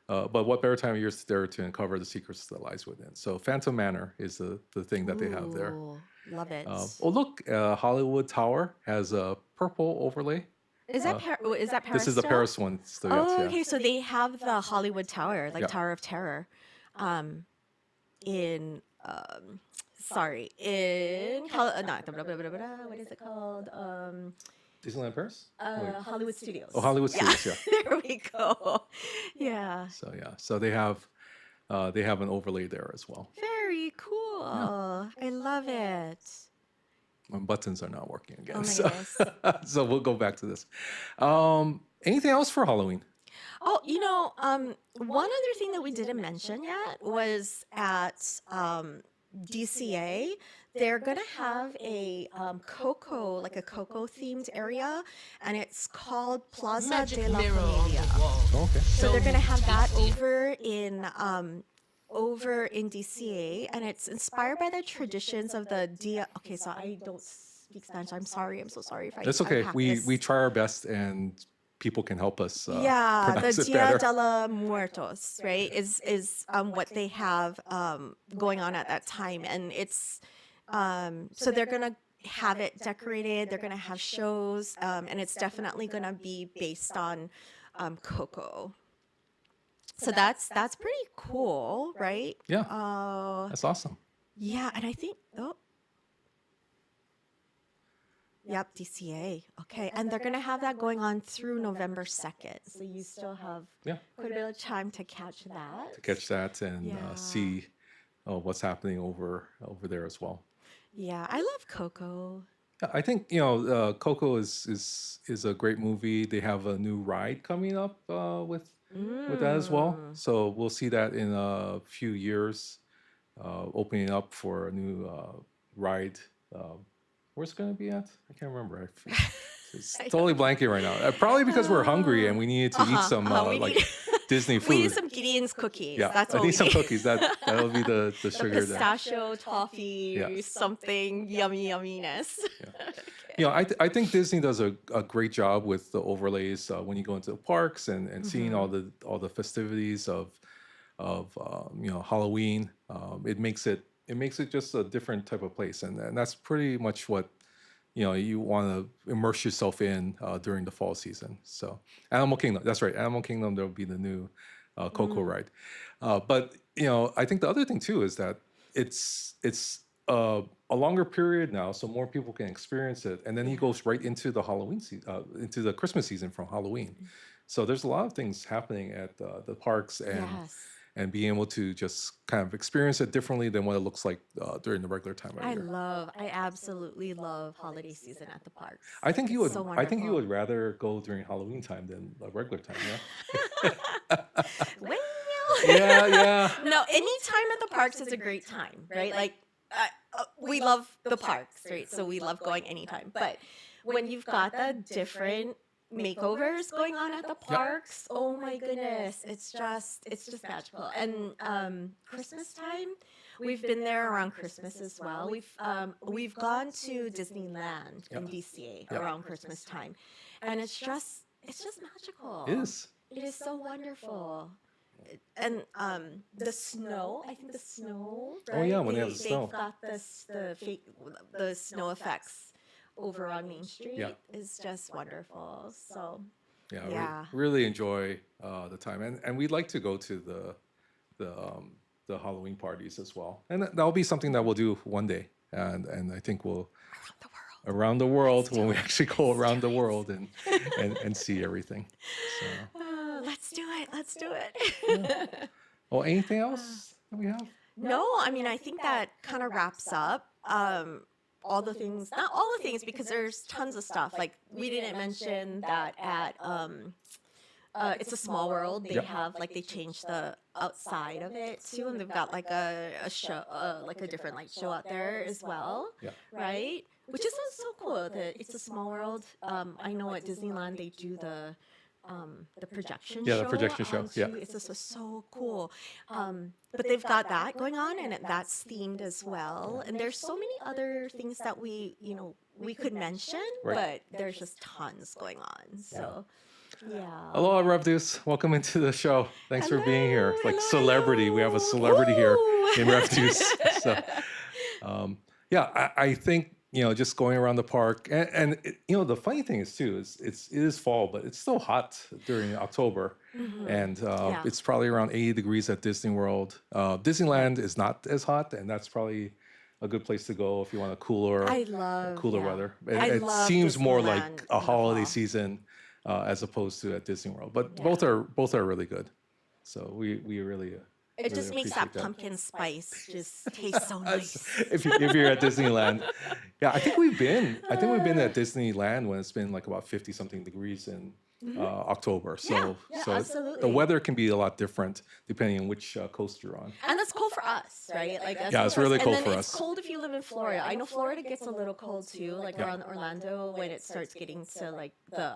but what better time of year is there to uncover the secrets that lies within? So Phantom Manor is the thing that they have there. Ooh, love it. Oh, look, Hollywood Tower has a purple overlay. Is that is that Paris? This is the still? Paris one. Still, Oh, yes, yeah. okay. So they have the Hollywood Tower, like Yeah. Tower of Terror, in sorry, in what is it called? Disneyland Paris? Wait. Hollywood Studios. Oh, Hollywood Studios, yeah. There we go. Yeah. So yeah, so they have an overlay there as well. Very cool. I love it. My buttons are not working again. Oh my so, goodness. so we'll go back to this. Anything else for Halloween? Oh, one other thing that we didn't mention yet was at DCA, they're gonna have a cocoa themed area, and it's called Plaza de la Familia. Oh, okay. So they're gonna have that over over in DCA, and it's inspired by the traditions of the Dia. Okay, so I don't speak Spanish. I'm sorry. I'm so sorry if I. That's I okay. have We this. we try our best, and people can help us Yeah, the pronounce it Dia better. de los Muertos, right, is what they have going on at that time, and it's so they're gonna have it decorated. They're gonna have shows, and it's definitely gonna be based on Coco. So that's pretty cool, right? Yeah, that's awesome. Yeah, and I think yep, DCA. Okay, and they're gonna have that going on through November 2nd, so you still have Yeah, quite a bit of time to catch that. to catch that and Yeah. see what's happening over there as well. Yeah, I love Coco. Yeah, I think Coco is a great movie. They have a new ride coming up with that as well. So we'll see that in a few years, opening up for a new ride. Where's it going to be at? I can't remember. It's totally blanking right now. Probably because we're hungry and we needed to eat some we like need- Disney We food. need some Gideon's cookies. Yeah, That's I what we need some need. cookies. That'll be the The sugar there. pistachio toffee, Yeah. something yumminess. I think Disney does a great job with the overlays when you go into the parks and seeing all the festivities of Halloween. It makes it just a different type of place, and that's pretty much what you want to immerse yourself in during the fall season. So Animal Kingdom, that's right, Animal Kingdom. There'll be the new Coco ride, but I think the other thing too is that it's a longer period now, so more people can experience it, and then he goes right into the Halloween into the Christmas season from Halloween. So there's a lot of things happening at the parks, Yes. and being able to just kind of experience it differently than what it looks like during the regular time of year. I absolutely love holiday season at the parks. I think you would. It's so I think you wonderful. would rather go during Halloween time than a regular time. Yeah. Well, Yeah. no, any time at the parks is a great time, right? Like, we love the parks, right? So we love going anytime. But when you've got the different makeovers going on at the parks, oh my goodness, it's just magical. And Christmas time, we've been there around Christmas as well. We've gone to Disneyland in DCA around Christmas time, and it's just magical. It is. It is so wonderful. And the snow, I think the snow. Oh, yeah, when they have the snow. They've got the snow effects over on Main Street Yeah. is just wonderful. So Yeah. Yeah. We really enjoy the time, and we'd like to go to the Halloween parties as well, and that'll be something that we'll do one day, and I think we'll around the world when we actually go around the world and see everything. So, let's do it. Let's do it. well, anything else that we have? No, I mean, I think that kind of wraps up all the things, not all the things, because there's tons of stuff. Like, we didn't mention that at It's a Small World, they Yep. have, like, they changed the outside of it too, and they've got like a show, like a different light show out there as well, Yeah. right? Which is so cool. It's a Small World. I know at Disneyland they do the projection show. Yeah, the projection show, onto- yeah. It's just so cool. But they've got that going on, and that's themed as well. And there's so many other things that we could mention, Right. but there's just tons going on. So, yeah. Aloha, Rev Deuce. Welcome into the show. Thanks for being here. Hello, Like hello, celebrity. We have a celebrity here Woo! in Rev Deuce. So, I think just going around the park, and the funny thing is too it is fall, but it's still hot during October, and Yeah. it's probably around 80 degrees at Disney World. Disneyland is not as hot, and that's probably a good place to go if you want a cooler Yeah. weather. I It love seems more Disneyland like in a the holiday fall. season as opposed to at Disney World. But Yeah. both are really good. So we really It just really makes appreciate that pumpkin spice just taste so nice. if you're at Disneyland. Yeah, I think we've been at Disneyland when it's been like about 50 something degrees in October. So Yeah, so absolutely. the weather can be a lot different depending on which coast you're on. And that's cold for us, right? Like that's Yeah, cold it's for us. really And cold then for it's us. cold if you live in Florida. I know Florida gets a little cold too, like around Orlando when it starts getting to like the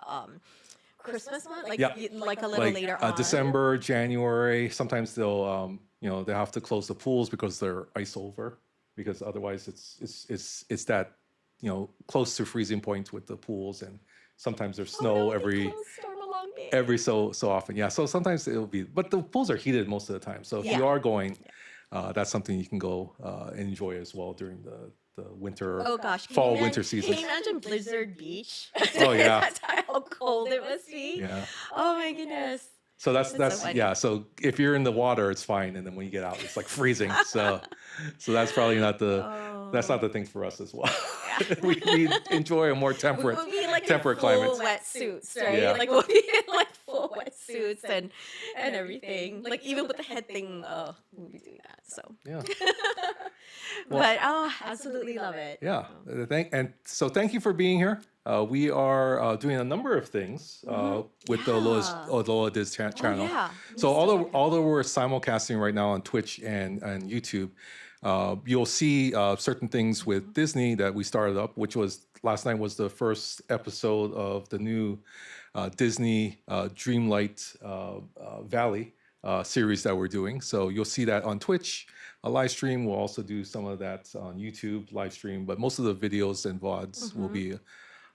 Christmas month, like Yeah. like a little later on. December, January. Sometimes they'll they have to close the pools because they're ice over, because otherwise it's that close to freezing point with the pools, and sometimes there's snow every so often. Yeah, so sometimes it'll be, but the pools are heated most of the time. So if you are going, that's something you can go and enjoy as well during the winter, Oh gosh, fall, winter season. Can you imagine Blizzard Beach? Oh yeah, That's how cold it must be. yeah. Oh my goodness. So that's so funny. yeah. So if you're in the water, it's fine, and then when you get out, it's like freezing. So that's probably not that's not the thing for us as well. we enjoy a more temperate We'll be like temperate in full climate. wetsuits, right? Yeah. Like we'll be in like full wetsuits and everything. Like even with the head thing, we'll be doing that. So, Yeah. but absolutely love it. Yeah. Thank you for being here. We are doing a number of things with the Aloha DIS channel. yeah. So although we're simulcasting right now on Twitch and YouTube, you'll see certain things with Disney that we started up, which was last night was the first episode of the new Disney Dreamlight Valley series that we're doing. So you'll see that on Twitch, a live stream. We'll also do some of that on YouTube live stream, but most of the videos and VODs will be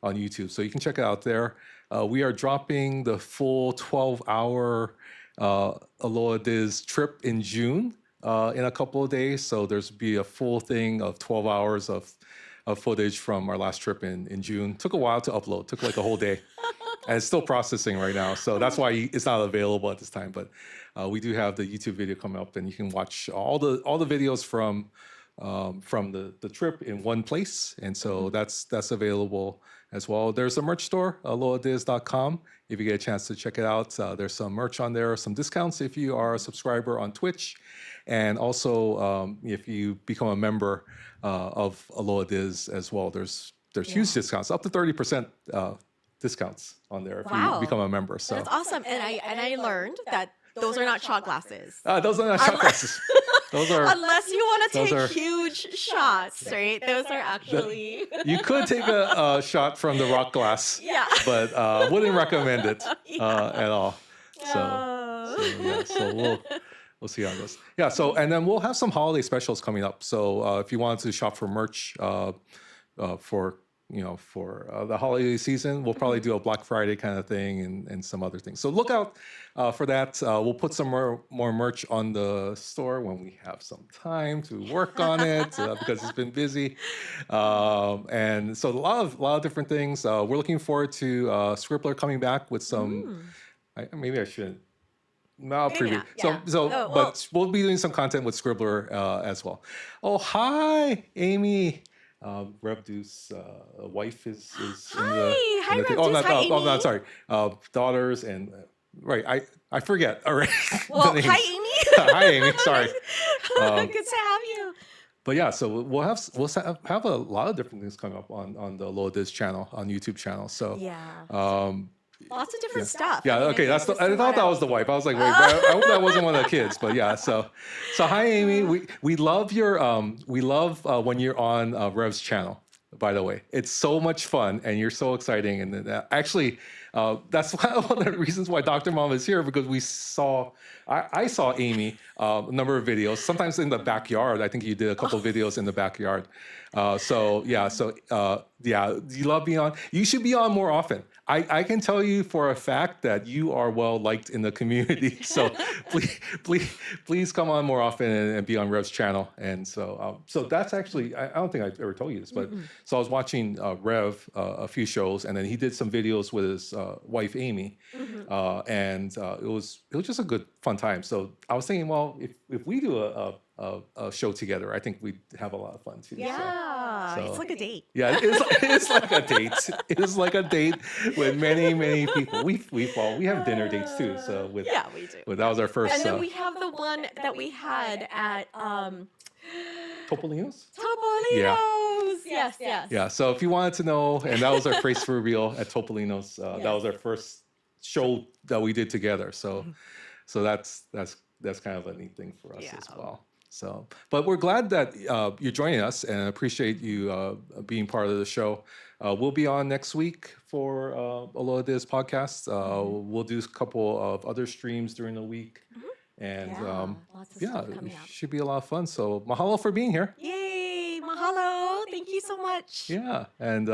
on YouTube. So you can check it out there. We are dropping the full 12-hour Aloha DIS trip in June in a couple of days. So there's be a full thing of 12 hours of footage from our last trip in June. Took a while to upload. Took like a whole day. And it's still processing right now. So that's why it's not available at this time. But we do have the YouTube video coming up, and you can watch all the videos from the trip in one place. And so that's available as well. There's a merch store, aloha.dis.com. If you get a chance to check it out, there's some merch on there, some discounts if you are a subscriber on Twitch. And also, if you become a member of Aloha DIS as well, there's huge discounts, up to 30% discounts on there if you become a member. So That's awesome. And I learned that those are not shot glasses. those are not shot glasses. Those are Unless you want to those take are- huge shots, right? Those are actually you could take a shot from the rock glass, but wouldn't recommend it at all. So we'll see how it goes. Yeah. So and then we'll have some holiday specials coming up. So if you want to shop for merch for the holiday season, we'll probably do a Black Friday kind of thing and some other things. So look out for that. We'll put some more merch on the store when we have some time to work on it because it's been busy. And so a lot of different things. We're looking forward to Scribbler coming back with some. Maybe I shouldn't. No, preview. Yeah. But we'll be doing some content with Scribbler as well. Oh, hi, Amy. Rev Deuce's wife is in the Rev thing. Oh, Deuce. Hi, no, Amy. sorry. Daughters and right. I forget. All right. Well, The names. hi, Amy. Hi, Amy. Sorry. Good to have you. But yeah, so we'll have a lot of different things coming up on the Aloha DIS channel, on YouTube channel. So Lots of different stuff. yeah, I mean, okay. I I thought that was the wife. I was like, wait, but I hope that wasn't one of the kids. But yeah, so hi, Amy. We love your when you're on Rev's channel. By the way, it's so much fun and you're so exciting. And actually, that's one of the reasons why Dr. Mom is here, because I saw Amy a number of videos. Sometimes in the backyard. I think you did a couple of videos in the backyard. You love being on. You should be on more often. I can tell you for a fact that you are well liked in the community. So please come on more often and be on Rev's channel. And so that's actually, I don't think I've ever told you this, but so I was watching Rev a few shows, and then he did some videos with his wife Amy, and it was just a good fun time. So I was thinking, well, if we do a show together, I think we'd have a lot of fun too. Yeah, So- it's like a date. Yeah, it's like a date. It is like a date with many people. We have dinner dates too. So we do. that was our first. And then we have the one that we had at Topolino's. Topolino's. Yes. Yeah. So if you wanted to know, and that was our face reveal at Topolino's. That was our first show that we did together. So that's kind of a neat thing for us as well. So, but we're glad that you're joining us, and appreciate you being part of the show. We'll be on next week for Aloha DIS podcast. We'll do a couple of other streams during the week And Yeah, lots of yeah, stuff it coming up. should be a lot of fun. So mahalo for being here. Yay! Mahalo! Thank you so much. Yeah, and